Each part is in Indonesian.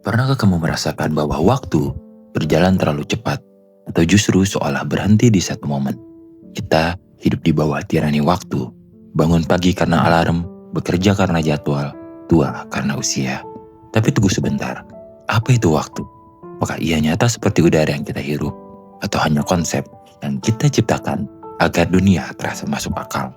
Pernahkah kamu merasakan bahwa waktu berjalan terlalu cepat atau justru seolah berhenti di satu momen? Kita hidup di bawah tirani waktu, bangun pagi karena alarm, bekerja karena jadwal, tua karena usia. Tapi tunggu sebentar, apa itu waktu? Apakah ia nyata seperti udara yang kita hirup atau hanya konsep yang kita ciptakan agar dunia terasa masuk akal?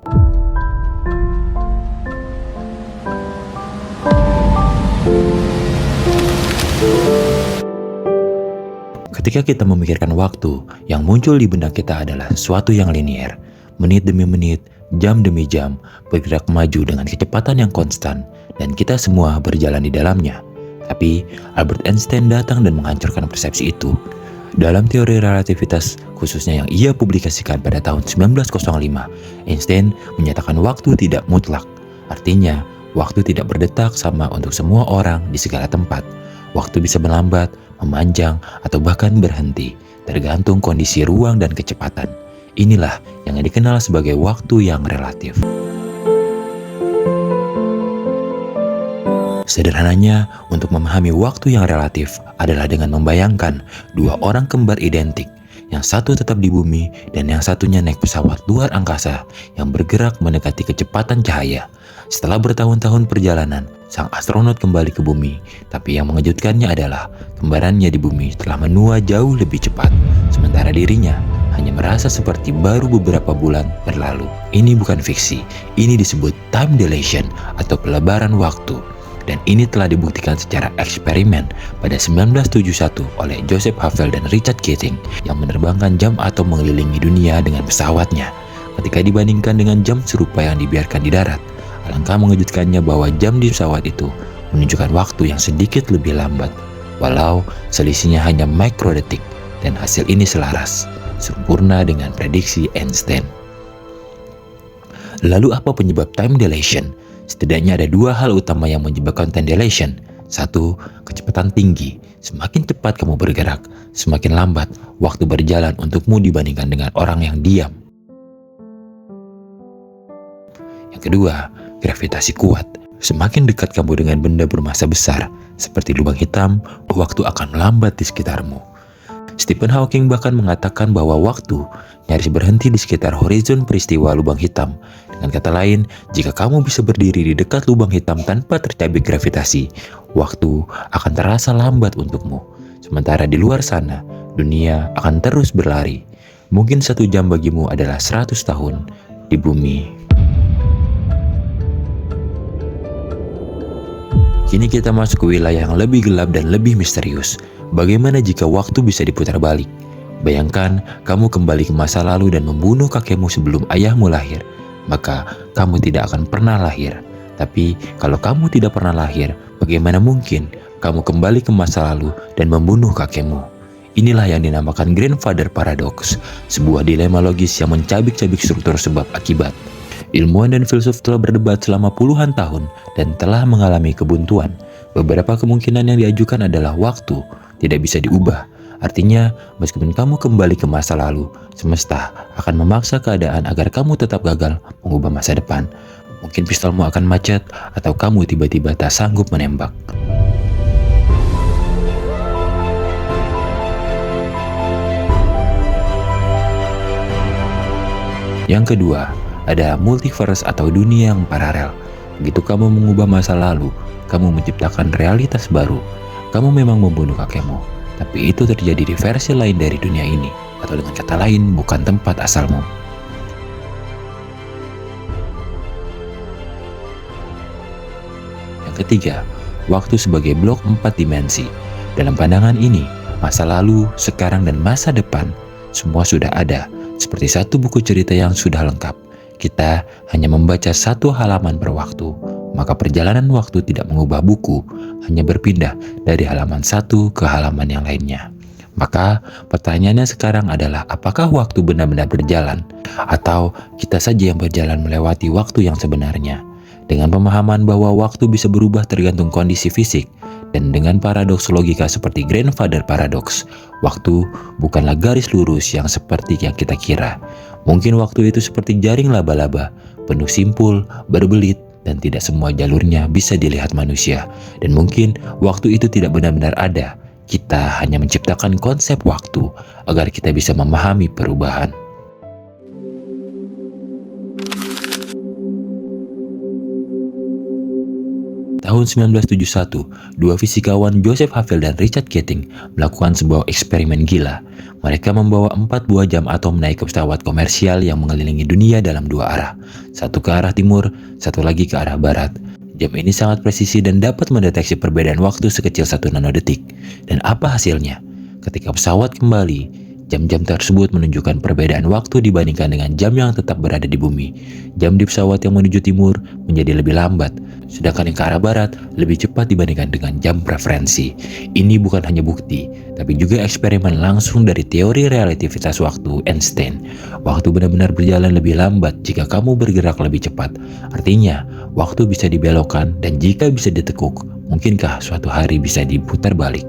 Ketika kita memikirkan waktu, yang muncul di benak kita adalah sesuatu yang linier. Menit demi menit, jam demi jam, bergerak maju dengan kecepatan yang konstan, dan kita semua berjalan di dalamnya. Tapi, Albert Einstein datang dan menghancurkan persepsi itu. Dalam teori relativitas, khususnya yang ia publikasikan pada tahun 1905, Einstein menyatakan waktu tidak mutlak. Artinya, waktu tidak berdetak sama untuk semua orang di segala tempat. Waktu bisa melambat, memanjang, atau bahkan berhenti, tergantung kondisi ruang dan kecepatan. Inilah yang dikenal sebagai waktu yang relatif. Sederhananya, untuk memahami waktu yang relatif adalah dengan membayangkan dua orang kembar identik, yang satu tetap di bumi dan yang satunya naik pesawat luar angkasa yang bergerak mendekati kecepatan cahaya. Setelah bertahun-tahun perjalanan, sang astronot kembali ke bumi, tapi yang mengejutkannya adalah kembarannya di bumi telah menua jauh lebih cepat, sementara dirinya hanya merasa seperti baru beberapa bulan berlalu. Ini bukan fiksi, ini disebut time dilation atau pelebaran waktu. Dan ini telah dibuktikan secara eksperimen pada 1971 oleh Joseph Havel dan Richard Keating yang menerbangkan jam atom mengelilingi dunia dengan pesawatnya. Ketika dibandingkan dengan jam serupa yang dibiarkan di darat, alangkah mengejutkannya bahwa jam di pesawat itu menunjukkan waktu yang sedikit lebih lambat, walau selisihnya hanya mikrodetik, dan hasil ini selaras, sempurna dengan prediksi Einstein. Lalu apa penyebab time dilation? Setidaknya ada dua hal utama yang menyebabkan time dilation. Satu, kecepatan tinggi. Semakin cepat kamu bergerak, semakin lambat waktu berjalan untukmu dibandingkan dengan orang yang diam. Yang kedua, gravitasi kuat. Semakin dekat kamu dengan benda bermassa besar, seperti lubang hitam, waktu akan melambat di sekitarmu. Stephen Hawking bahkan mengatakan bahwa waktu nyaris berhenti di sekitar horizon peristiwa lubang hitam. Dengan kata lain, jika kamu bisa berdiri di dekat lubang hitam tanpa tercabik gravitasi, waktu akan terasa lambat untukmu. Sementara di luar sana, dunia akan terus berlari. Mungkin 1 jam bagimu adalah 100 tahun di bumi. Kini kita masuk ke wilayah yang lebih gelap dan lebih misterius. Bagaimana jika waktu bisa diputar balik? Bayangkan kamu kembali ke masa lalu dan membunuh kakekmu sebelum ayahmu lahir. Maka kamu tidak akan pernah lahir. Tapi kalau kamu tidak pernah lahir, bagaimana mungkin kamu kembali ke masa lalu dan membunuh kakekmu? Inilah yang dinamakan grandfather paradox, sebuah dilema logis yang mencabik-cabik struktur sebab akibat. Ilmuwan dan filsuf telah berdebat selama puluhan tahun dan telah mengalami kebuntuan. Beberapa kemungkinan yang diajukan adalah waktu tidak bisa diubah. Artinya, meskipun kamu kembali ke masa lalu, semesta akan memaksa keadaan agar kamu tetap gagal mengubah masa depan. Mungkin pistolmu akan macet, atau kamu tiba-tiba tak sanggup menembak. Yang kedua, ada multiverse atau dunia yang paralel. Begitu kamu mengubah masa lalu, kamu menciptakan realitas baru. Kamu memang membunuh kakekmu, tapi itu terjadi di versi lain dari dunia ini, atau dengan kata lain, bukan tempat asalmu. Yang ketiga, waktu sebagai blok 4 dimensi. Dalam pandangan ini, masa lalu, sekarang, dan masa depan semua sudah ada, seperti satu buku cerita yang sudah lengkap. Kita hanya membaca satu halaman per waktu, maka perjalanan waktu tidak mengubah buku, hanya berpindah dari halaman satu ke halaman yang lainnya. Maka pertanyaannya sekarang adalah apakah waktu benar-benar berjalan, atau kita saja yang berjalan melewati waktu yang sebenarnya? Dengan pemahaman bahwa waktu bisa berubah tergantung kondisi fisik, dan dengan paradoks logika seperti grandfather paradox, waktu bukanlah garis lurus yang seperti yang kita kira. Mungkin waktu itu seperti jaring laba-laba, penuh simpul, berbelit, dan tidak semua jalurnya bisa dilihat manusia. Dan mungkin waktu itu tidak benar-benar ada. Kita hanya menciptakan konsep waktu agar kita bisa memahami perubahan. Tahun 1971, dua fisikawan Joseph Havel dan Richard Keating melakukan sebuah eksperimen gila. Mereka membawa 4 buah jam atom naik ke pesawat komersial yang mengelilingi dunia dalam 2 arah. Satu ke arah timur, satu lagi ke arah barat. Jam ini sangat presisi dan dapat mendeteksi perbedaan waktu sekecil 1 nanodetik. Dan apa hasilnya? Ketika pesawat kembali, jam-jam tersebut menunjukkan perbedaan waktu dibandingkan dengan jam yang tetap berada di bumi. Jam di pesawat yang menuju timur menjadi lebih lambat, sedangkan yang ke arah barat lebih cepat dibandingkan dengan jam preferensi. Ini bukan hanya bukti, tapi juga eksperimen langsung dari teori relativitas waktu Einstein. Waktu benar-benar berjalan lebih lambat jika kamu bergerak lebih cepat. Artinya, waktu bisa dibelokkan dan jika bisa ditekuk, mungkinkah suatu hari bisa diputar balik?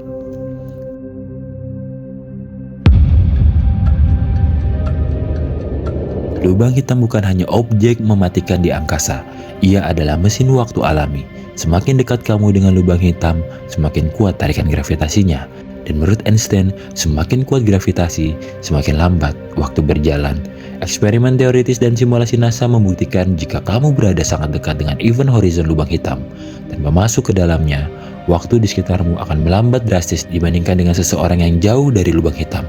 Lubang hitam bukan hanya objek mematikan di angkasa, ia adalah mesin waktu alami. Semakin dekat kamu dengan lubang hitam, semakin kuat tarikan gravitasinya. Dan menurut Einstein, semakin kuat gravitasi, semakin lambat waktu berjalan. Eksperimen teoritis dan simulasi NASA membuktikan jika kamu berada sangat dekat dengan event horizon lubang hitam, tanpa masuk ke dalamnya, waktu di sekitarmu akan melambat drastis dibandingkan dengan seseorang yang jauh dari lubang hitam.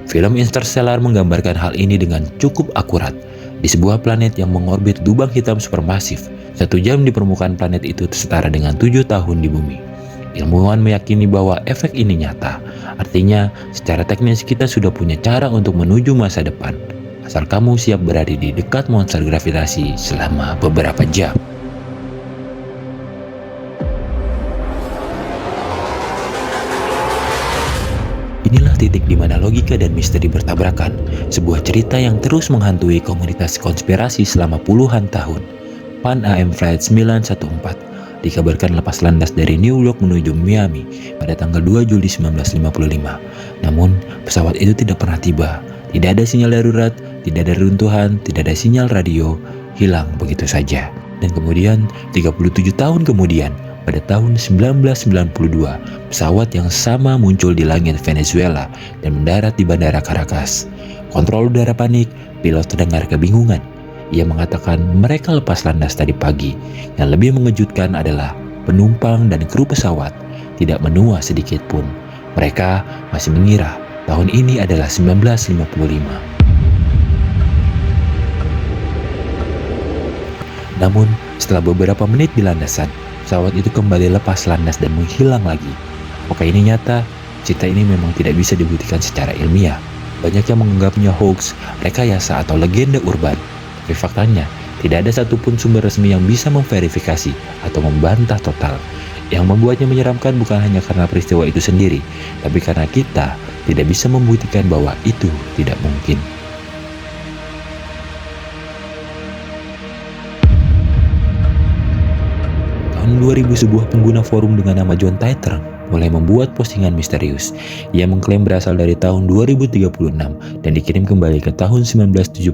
Film Interstellar menggambarkan hal ini dengan cukup akurat. Di sebuah planet yang mengorbit lubang hitam supermasif, 1 jam di permukaan planet itu setara dengan 7 tahun di bumi. Ilmuwan meyakini bahwa efek ini nyata. Artinya, secara teknis kita sudah punya cara untuk menuju masa depan. Asal kamu siap berada di dekat monster gravitasi selama beberapa jam. Inilah titik di mana logika dan misteri bertabrakan, sebuah cerita yang terus menghantui komunitas konspirasi selama puluhan tahun. Pan AM Flight 914 dikabarkan lepas landas dari New York menuju Miami pada tanggal 2 Juli 1955. Namun, pesawat itu tidak pernah tiba. Tidak ada sinyal darurat, tidak ada runtuhan, tidak ada sinyal radio, hilang begitu saja. Dan kemudian, 37 tahun kemudian, pada tahun 1992, pesawat yang sama muncul di langit Venezuela dan mendarat di Bandara Caracas. Kontrol udara panik, pilot terdengar kebingungan. Ia mengatakan mereka lepas landas tadi pagi. Yang lebih mengejutkan adalah penumpang dan kru pesawat tidak menua sedikit pun. Mereka masih mengira tahun ini adalah 1955. Namun, setelah beberapa menit di landasan, pesawat itu kembali lepas landas dan menghilang lagi. Apakah ini nyata? Cerita ini memang tidak bisa dibuktikan secara ilmiah. Banyak yang menganggapnya hoax, rekayasa, atau legenda urban. Tapi faktanya, tidak ada satupun sumber resmi yang bisa memverifikasi atau membantah total. Yang membuatnya menyeramkan bukan hanya karena peristiwa itu sendiri, tapi karena kita tidak bisa membuktikan bahwa itu tidak mungkin. Tahun 2000, sebuah pengguna forum dengan nama John Titor mulai membuat postingan misterius. Ia mengklaim berasal dari tahun 2036 dan dikirim kembali ke tahun 1975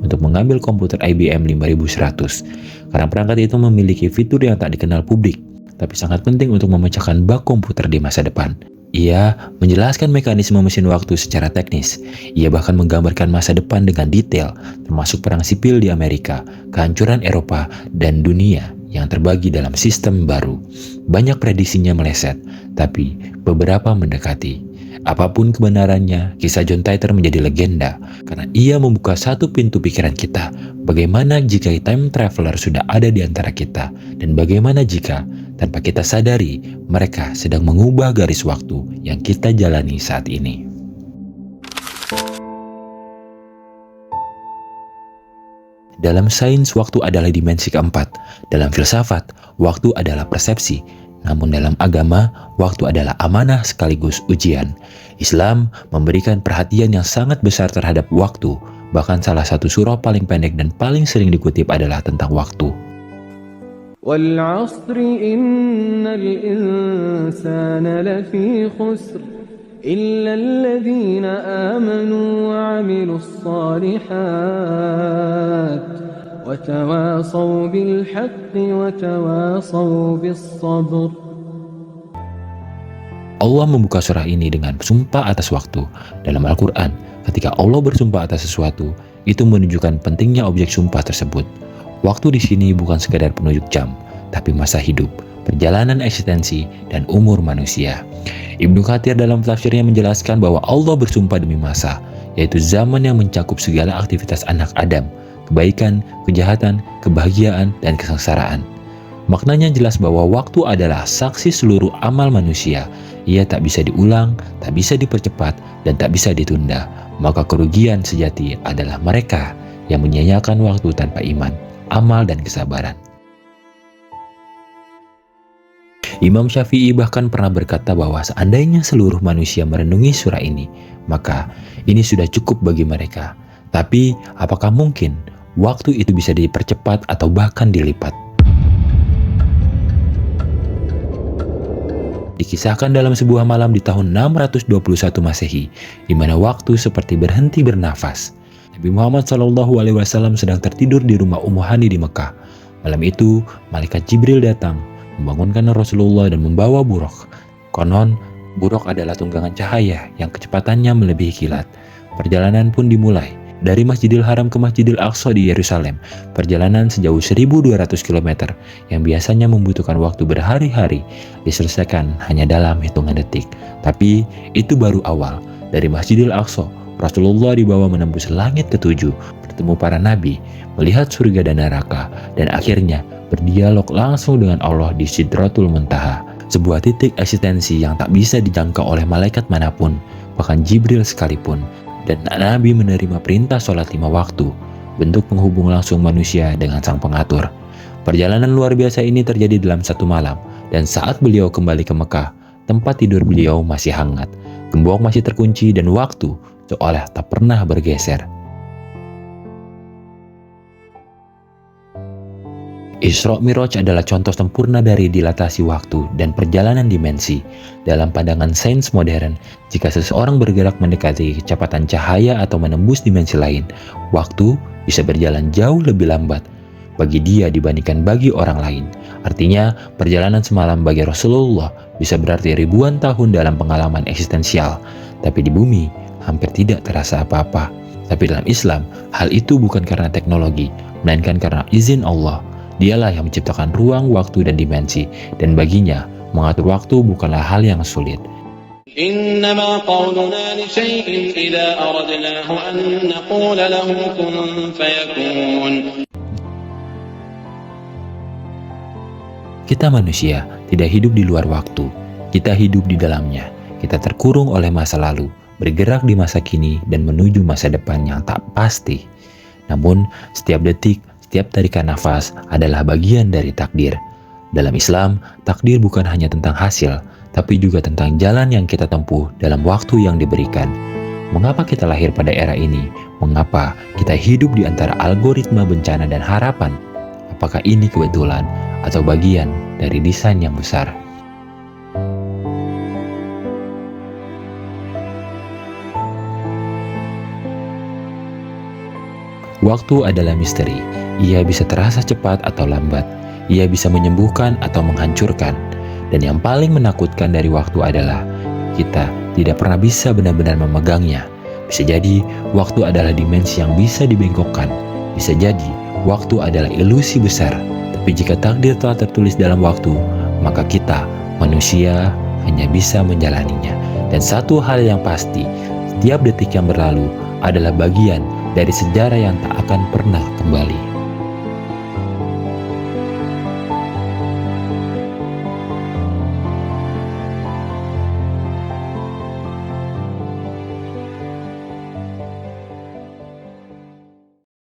untuk mengambil komputer IBM 5100. Karena perangkat itu memiliki fitur yang tak dikenal publik, tapi sangat penting untuk memecahkan bug komputer di masa depan. Ia menjelaskan mekanisme mesin waktu secara teknis. Ia bahkan menggambarkan masa depan dengan detail, termasuk perang sipil di Amerika, kehancuran Eropa, dan dunia yang terbagi dalam sistem baru. Banyak prediksinya meleset, tapi beberapa mendekati. Apapun kebenarannya, kisah John Titor menjadi legenda karena ia membuka satu pintu pikiran kita. Bagaimana jika time traveler sudah ada di antara kita? Dan bagaimana jika, tanpa kita sadari, mereka sedang mengubah garis waktu yang kita jalani saat ini? Dalam sains, waktu adalah dimensi keempat. Dalam filsafat, waktu adalah persepsi. Namun dalam agama, waktu adalah amanah sekaligus ujian. Islam memberikan perhatian yang sangat besar terhadap waktu. Bahkan salah satu surah paling pendek dan paling sering dikutip adalah tentang waktu. Wal 'asri innal insana lafi khusr إلا الذين آمنوا وعملوا الصالحات وتواصوا بالحق وتواصوا بالصبر. Allah membuka surah ini dengan sumpah atas waktu. Dalam Al-Quran, ketika Allah bersumpah atas sesuatu, itu menunjukkan pentingnya objek sumpah tersebut. Waktu di sini bukan sekadar penunjuk jam, tapi masa hidup, perjalanan eksistensi, dan umur manusia. Ibnu Katsir dalam tafsirnya menjelaskan bahwa Allah bersumpah demi masa, yaitu zaman yang mencakup segala aktivitas anak Adam, kebaikan, kejahatan, kebahagiaan, dan kesengsaraan. Maknanya jelas bahwa waktu adalah saksi seluruh amal manusia. Ia tak bisa diulang, tak bisa dipercepat, dan tak bisa ditunda. Maka kerugian sejati adalah mereka yang menyia-nyiakan waktu tanpa iman, amal, dan kesabaran. Imam Syafi'i bahkan pernah berkata bahwa seandainya seluruh manusia merenungi surah ini, maka ini sudah cukup bagi mereka. Tapi, apakah mungkin waktu itu bisa dipercepat atau bahkan dilipat? Dikisahkan dalam sebuah malam di tahun 621 Masehi, di mana waktu seperti berhenti bernafas. Nabi Muhammad SAW sedang tertidur di rumah Ummu Hani di Mekah. Malam itu, malaikat Jibril datang, membangunkan Rasulullah dan membawa buraq. Konon, buraq adalah tunggangan cahaya yang kecepatannya melebihi kilat. Perjalanan pun dimulai. Dari Masjidil Haram ke Masjidil Aqsa di Yerusalem, perjalanan sejauh 1.200 km yang biasanya membutuhkan waktu berhari-hari diselesaikan hanya dalam hitungan detik. Tapi itu baru awal. Dari Masjidil Aqsa, Rasulullah dibawa menembus langit ketujuh, bertemu para nabi, melihat surga dan neraka, dan akhirnya berdialog langsung dengan Allah di Sidratul Muntaha, sebuah titik eksistensi yang tak bisa dijangkau oleh malaikat manapun, bahkan Jibril sekalipun. Dan Nabi menerima perintah sholat 5 waktu, bentuk penghubung langsung manusia dengan sang pengatur. Perjalanan luar biasa ini terjadi dalam satu malam, dan saat beliau kembali ke Mekah, tempat tidur beliau masih hangat, gembok masih terkunci, dan waktu seolah tak pernah bergeser. Isra Mi'raj adalah contoh sempurna dari dilatasi waktu dan perjalanan dimensi. Dalam pandangan sains modern, jika seseorang bergerak mendekati kecepatan cahaya atau menembus dimensi lain, waktu bisa berjalan jauh lebih lambat bagi dia dibandingkan bagi orang lain. Artinya, perjalanan semalam bagi Rasulullah bisa berarti ribuan tahun dalam pengalaman eksistensial. Tapi di bumi, hampir tidak terasa apa-apa. Tapi dalam Islam, hal itu bukan karena teknologi, melainkan karena izin Allah. Dialah yang menciptakan ruang, waktu, dan dimensi, dan baginya mengatur waktu bukanlah hal yang sulit. إنما قولنا لشيء إذا أردناه أن نقول له كن فيكون. Kita manusia tidak hidup di luar waktu, kita hidup di dalamnya. Kita terkurung oleh masa lalu, bergerak di masa kini, dan menuju masa depan yang tak pasti. Namun, setiap detik, setiap tarikan nafas adalah bagian dari takdir. Dalam Islam, takdir bukan hanya tentang hasil, tapi juga tentang jalan yang kita tempuh dalam waktu yang diberikan. Mengapa kita lahir pada era ini? Mengapa kita hidup di antara algoritma bencana dan harapan? Apakah ini kebetulan atau bagian dari desain yang besar? Waktu adalah misteri. Ia bisa terasa cepat atau lambat. Ia bisa menyembuhkan atau menghancurkan. Dan yang paling menakutkan dari waktu adalah kita tidak pernah bisa benar-benar memegangnya. Bisa jadi waktu adalah dimensi yang bisa dibengkokkan. Bisa jadi waktu adalah ilusi besar. Tapi jika takdir telah tertulis dalam waktu, maka kita, manusia, hanya bisa menjalaninya. Dan satu hal yang pasti, setiap detik yang berlalu adalah bagian dari sejarah yang tak akan pernah kembali.